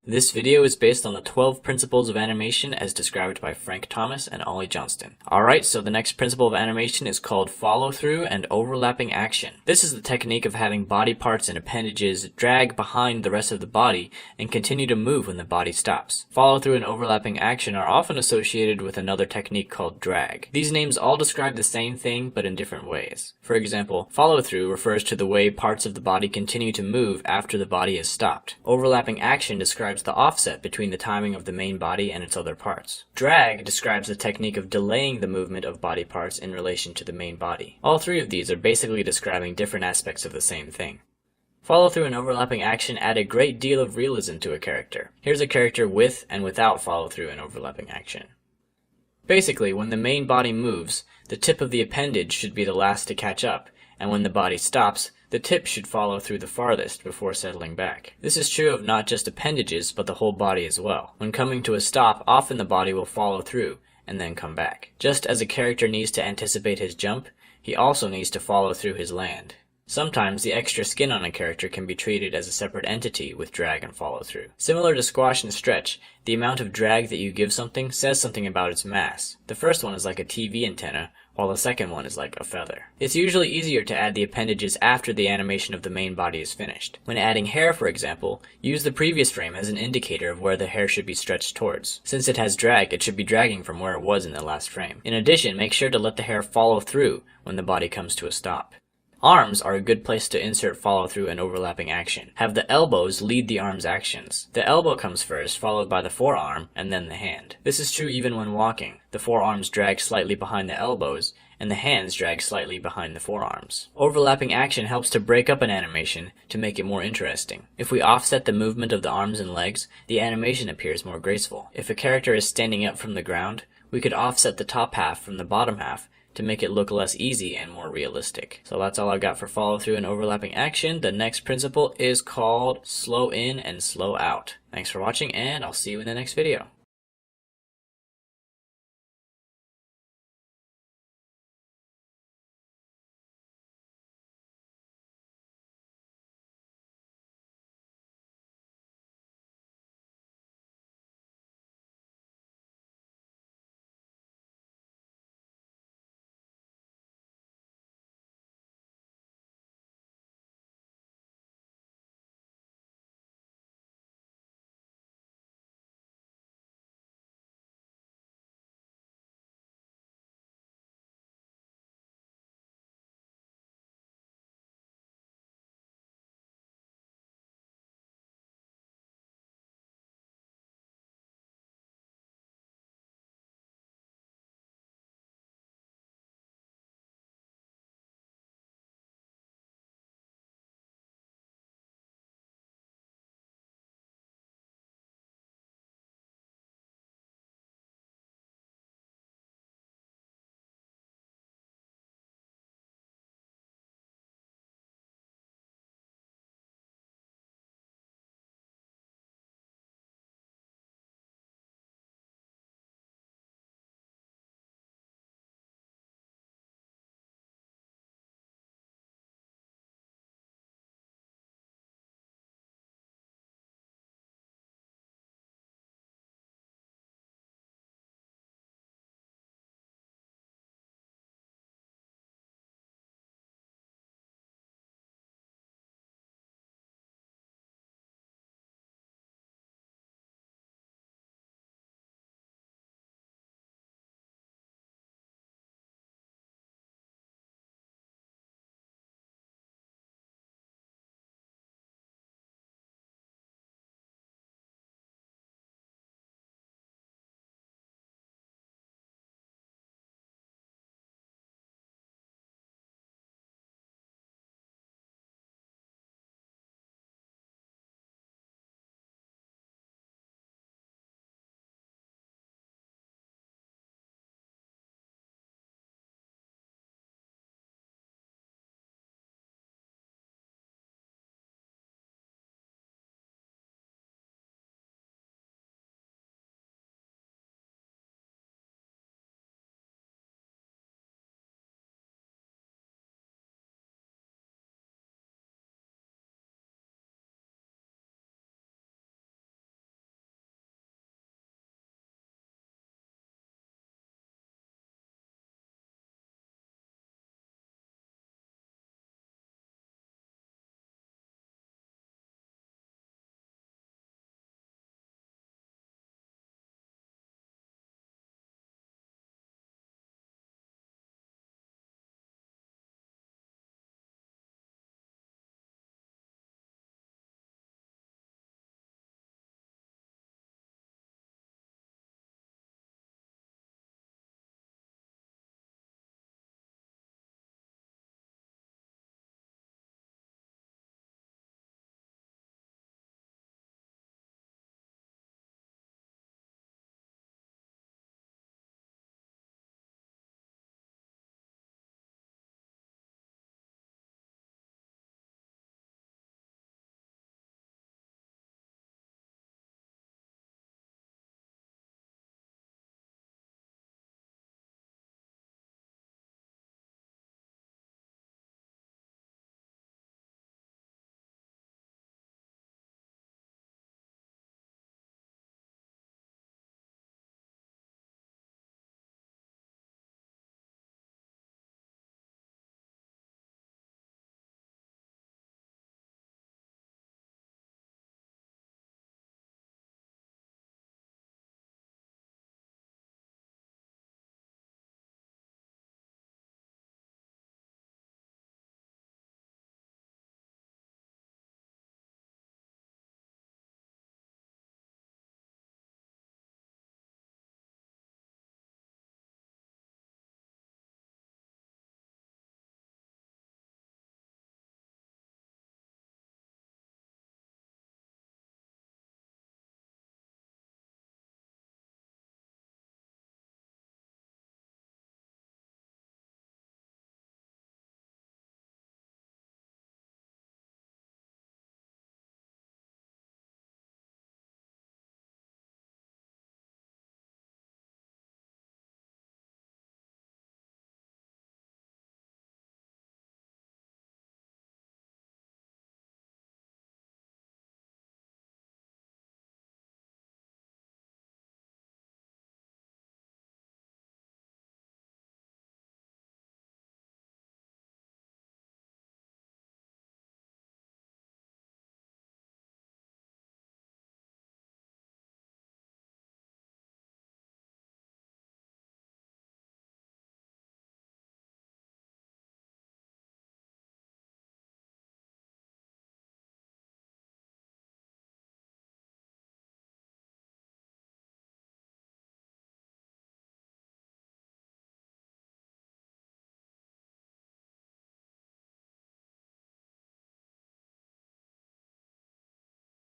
This video is based on the 12 principles of animation as described by Frank Thomas and Ollie Johnston. Alright, so the next principle of animation is called follow-through and overlapping action. This is the technique of having body parts and appendages drag behind the rest of the body and continue to move when the body stops. Follow-through and overlapping action are often associated with another technique called drag. These names all describe the same thing but in different ways. For example, follow-through refers to the way parts of the body continue to move after the body has stopped. Overlapping action describes the offset between the timing of the main body and its other parts. Drag describes the technique of delaying the movement of body parts in relation to the main body. All three of these are basically describing different aspects of the same thing. Follow-through and overlapping action add a great deal of realism to a character. Here's a character with and without follow-through and overlapping action. Basically, when the main body moves, the tip of the appendage should be the last to catch up, and when the body stops, the tip should follow through the farthest before settling back. This is true of not just appendages, but the whole body as well. When coming to a stop, often the body will follow through and then come back. Just as a character needs to anticipate his jump, he also needs to follow through his land. Sometimes the extra skin on a character can be treated as a separate entity with drag and follow through. Similar to squash and stretch, the amount of drag that you give something says something about its mass. The first one is like a TV antenna, while the second one is like a feather. It's usually easier to add the appendages after the animation of the main body is finished. When adding hair, for example, use the previous frame as an indicator of where the hair should be stretched towards. Since it has drag, it should be dragging from where it was in the last frame. In addition, make sure to let the hair follow through when the body comes to a stop. Arms are a good place to insert follow-through and overlapping action. Have the elbows lead the arm's actions. The elbow comes first, followed by the forearm, and then the hand. This is true even when walking. The forearms drag slightly behind the elbows, and the hands drag slightly behind the forearms. Overlapping action helps to break up an animation to make it more interesting. If we offset the movement of the arms and legs, the animation appears more graceful. If a character is standing up from the ground, we could offset the top half from the bottom half to make it look less easy and more realistic. So that's all I've got for follow-through and overlapping action. The next principle is called slow in and slow out. Thanks for watching, and I'll see you in the next video.